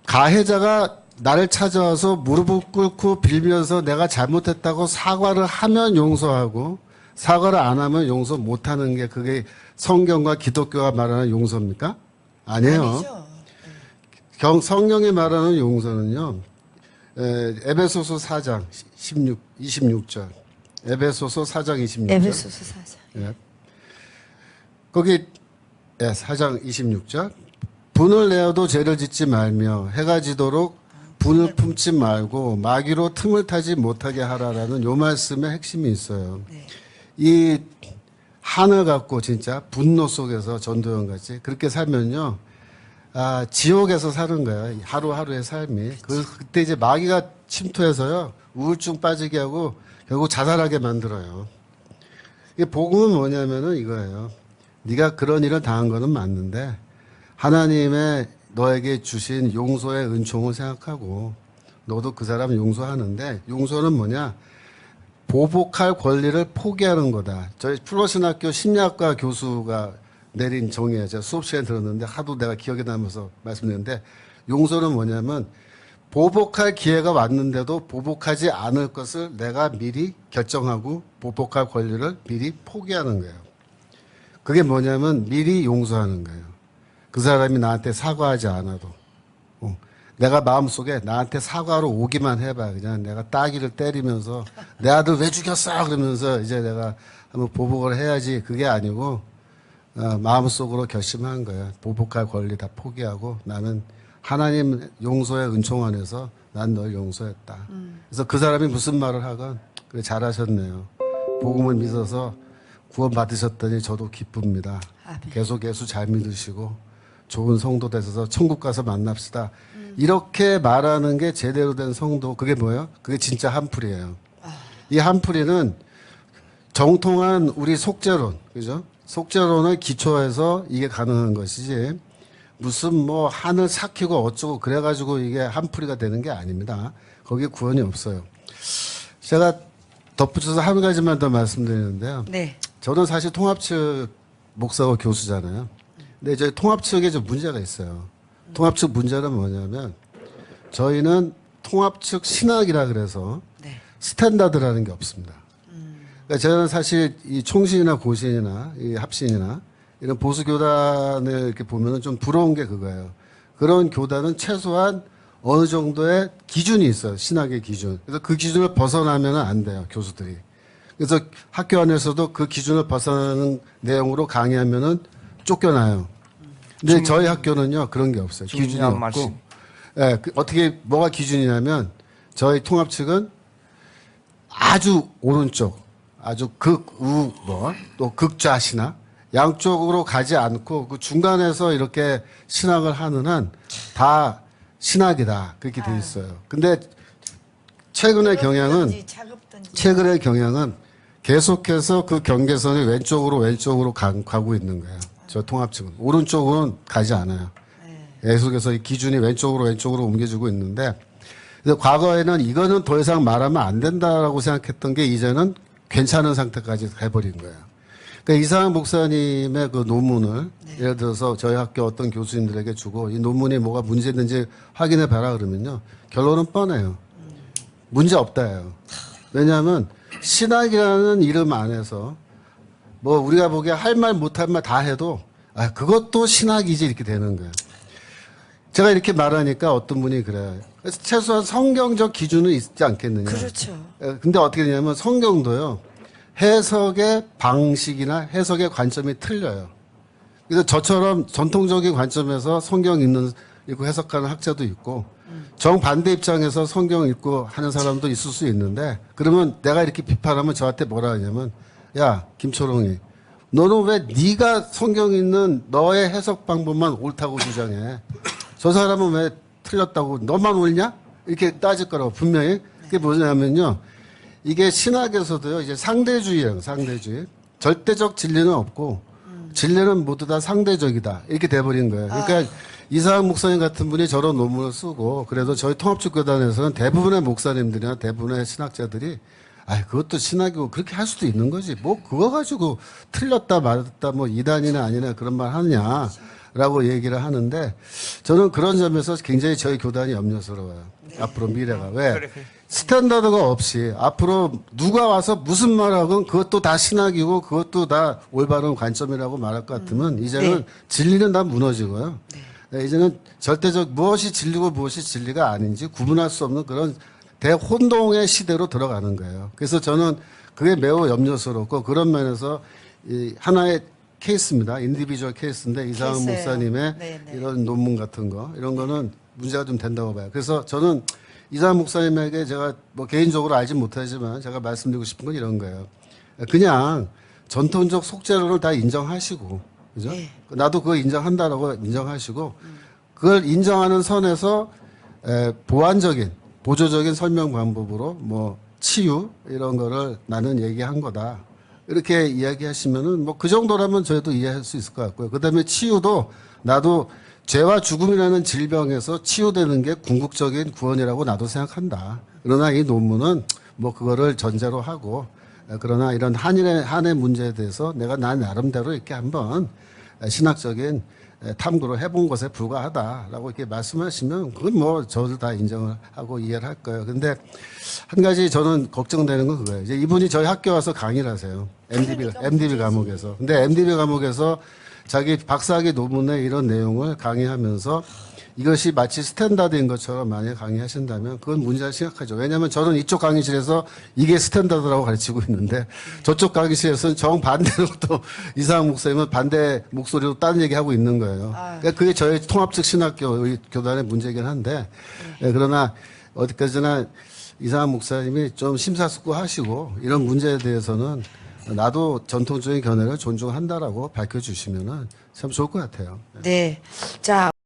S2: 가해자가 나를 찾아와서 무릎을 꿇고 빌면서 내가 잘못했다고 사과를 하면 용서하고 사과를 안 하면 용서 못하는 게 그게 성경과 기독교가 말하는 용서입니까? 아니에요.
S1: 아니죠.
S2: 성경이 말하는 용서는요. 에베소서 4장 26절. 에베소서 4장 26절.
S1: 에베소서 4장.
S2: 예. 거기 4장 26절. 분을 내어도 죄를 짓지 말며 해가 지도록 분을 품지 말고 마귀로 틈을 타지 못하게 하라라는 요 말씀의 핵심이 있어요.
S1: 네.
S2: 이 한을 갖고 진짜 분노 속에서 전도연 같이 그렇게 살면요. 지옥에서 사는 거예요. 하루하루의 삶이. 그때 이제 마귀가 침투해서요. 우울증 빠지게 하고 결국 자살하게 만들어요. 이게 복음은 뭐냐면은 이거예요. 네가 그런 일을 당한 거는 맞는데 하나님의 너에게 주신 용서의 은총을 생각하고 너도 그 사람 용서하는데 용서는 뭐냐? 보복할 권리를 포기하는 거다. 저희 플러신학교 심리학과 교수가 내린 정의예요. 제가 수업 시간에 들었는데 하도 내가 기억에 남아서 말씀드렸는데 용서는 뭐냐면 보복할 기회가 왔는데도 보복하지 않을 것을 내가 미리 결정하고 보복할 권리를 미리 포기하는 거예요. 그게 뭐냐면 미리 용서하는 거예요. 그 사람이 나한테 사과하지 않아도 내가 마음속에 나한테 사과로 오기만 해봐. 그냥 내가 따귀를 때리면서 내 아들 왜 죽였어? 그러면서 이제 내가 한번 보복을 해야지. 그게 아니고 마음속으로 결심한 거예요. 보복할 권리 다 포기하고 나는 하나님 용서의 은총 안에서 난 널 용서했다. 그래서 그 사람이 무슨 말을 하건 그래 잘하셨네요. 복음을 믿어서 구원 받으셨더니 저도 기쁩니다.
S1: 아멘.
S2: 계속 예수 잘 믿으시고 좋은 성도 되셔서 천국 가서 만납시다. 이렇게 말하는 게 제대로 된 성도. 그게 뭐예요? 그게 진짜 한풀이에요. 이 한풀이는 정통한 우리 속죄론, 그죠? 속죄론을 기초해서 이게 가능한 것이지 무슨 뭐 하늘 삭히고 어쩌고 그래가지고 이게 한풀이가 되는 게 아닙니다. 거기에 구원이 없어요. 제가 덧붙여서 한 가지만 더 말씀드리는데요.
S1: 네.
S2: 저는 사실 통합측 목사고 교수잖아요. 근데 저희 통합측에 좀 문제가 있어요. 통합측 문제는 뭐냐면 저희는 통합측 신학이라 그래서
S1: 네.
S2: 스탠다드라는 게 없습니다. 그러니까 저는 사실 이 총신이나 고신이나 이 합신이나 이런 보수 교단을 이렇게 보면은 좀 부러운 게 그거예요. 그런 교단은 최소한 어느 정도의 기준이 있어요. 신학의 기준. 그래서 그 기준을 벗어나면 안 돼요. 교수들이. 그래서 학교 안에서도 그 기준을 벗어나는 내용으로 강의하면은 쫓겨나요. 근데 저희 학교는요 그런 게 없어요. 기준이 없고.
S3: 말씀.
S2: 예, 어떻게 뭐가 기준이냐면 저희 통합 측은 아주 오른쪽, 아주 극우 또 극좌신학 양쪽으로 가지 않고 그 중간에서 이렇게 신학을 하는 한 다 신학이다 그렇게 돼 있어요. 근데 최근의 경향은 계속해서 그 경계선이 왼쪽으로 가고 있는 거예요. 저 통합측은 오른쪽으로는 가지 않아요. 계속해서 이 기준이 왼쪽으로 옮겨지고 있는데 그래서 과거에는 이거는 더 이상 말하면 안 된다라고 생각했던 게 이제는 괜찮은 상태까지 해버린 거예요. 그러니까 이상한 목사님의 그 논문을 예를 들어서 저희 학교 어떤 교수님들에게 주고 이 논문이 뭐가 문제 있는지 확인해 봐라 그러면요. 결론은 뻔해요. 문제 없다예요. 왜냐하면 신학이라는 이름 안에서 뭐 우리가 보기에 할 말 못할 말 다 해도 그것도 신학이지 이렇게 되는 거예요. 제가 이렇게 말하니까 어떤 분이 그래요. 그래서 최소한 성경적 기준은 있지 않겠느냐.
S1: 그렇죠.
S2: 근데 어떻게 되냐면 성경도요. 해석의 방식이나 해석의 관점이 틀려요. 그래서 저처럼 전통적인 관점에서 성경 읽고 해석하는 학자도 있고 정반대 입장에서 성경 읽고 하는 사람도 있을 수 있는데 그러면 내가 이렇게 비판하면 저한테 뭐라 하냐면 야 김초롱이 너는 왜 네가 성경 읽는 너의 해석 방법만 옳다고 주장해. 저 사람은 왜 틀렸다고 너만 옳냐? 이렇게 따질 거라고 분명히. 그게 뭐냐면요. 이게 신학에서도요. 이제 상대주의예요. 상대주의. 절대적 진리는 없고 진리는 모두 다 상대적이다. 이렇게 돼버린 거예요. 그러니까 이상한 목사님 같은 분이 저런 논문을 쓰고 그래도 저희 통합축교단에서는 대부분의 목사님들이나 대부분의 신학자들이 그것도 신학이고 그렇게 할 수도 있는 거지. 뭐 그거 가지고 틀렸다 맞았다 뭐 이단이나 아니나 그런 말 하느냐라고 얘기를 하는데 저는 그런 점에서 굉장히 저희 교단이 염려스러워요. 앞으로 미래가. 왜? 스탠다드가 없이 앞으로 누가 와서 무슨 말하건 그것도 다 신학이고 그것도 다 올바른 관점이라고 말할 것 같으면 이제는 진리는 다 무너지고요. 이제는 절대적 무엇이 진리고 무엇이 진리가 아닌지 구분할 수 없는 그런 대혼동의 시대로 들어가는 거예요. 그래서 저는 그게 매우 염려스럽고 그런 면에서 이 하나의 케이스입니다. 인디비주얼 케이스인데 이상한
S1: 케이스예요.
S2: 목사님의
S1: 네네.
S2: 이런 논문 같은 거 이런 거는 문제가 좀 된다고 봐요. 그래서 저는 이상한 목사님에게 제가 뭐 개인적으로 알지 못하지만 제가 말씀드리고 싶은 건 이런 거예요. 그냥 전통적 속재료를 다 인정하시고, 그죠?
S1: 네.
S2: 나도 그거 인정한다라고 인정하시고, 그걸 인정하는 선에서 보완적인, 보조적인 설명 방법으로 뭐 치유 이런 거를 나는 얘기한 거다. 이렇게 이야기하시면은 뭐 그 정도라면 저희도 이해할 수 있을 것 같고요. 그다음에 치유도 나도 죄와 죽음이라는 질병에서 치유되는 게 궁극적인 구원이라고 나도 생각한다. 그러나 이 논문은 뭐 그거를 전제로 하고 그러나 이런 한의 문제에 대해서 내가 나 나름대로 이렇게 한번 신학적인 탐구를 해본 것에 불과하다라고 이렇게 말씀하시면 그건 뭐 저도 다 인정을 하고 이해를 할 거예요. 근데 한 가지 저는 걱정되는 건 그거예요. 이제 이분이 저희 학교 와서 강의를 하세요. MDB 과목에서. 근데 MDB 과목에서 자기 박사학위 논문에 이런 내용을 강의하면서 이것이 마치 스탠다드인 것처럼 만약에 강의하신다면 그건 문제가 심각하죠. 왜냐하면 저는 이쪽 강의실에서 이게 스탠다드라고 가르치고 있는데 저쪽 강의실에서는 정반대로 또 이상한 목사님은 반대 목소리로 다른 얘기하고 있는 거예요. 그러니까 그게 저희 통합적 신학교 교단의 문제이긴 한데 그러나 어디까지나 이상한 목사님이 좀 심사숙고하시고 이런 문제에 대해서는 나도 전통적인 견해를 존중한다라고 밝혀주시면은 참 좋을 것 같아요.
S1: 네. 자.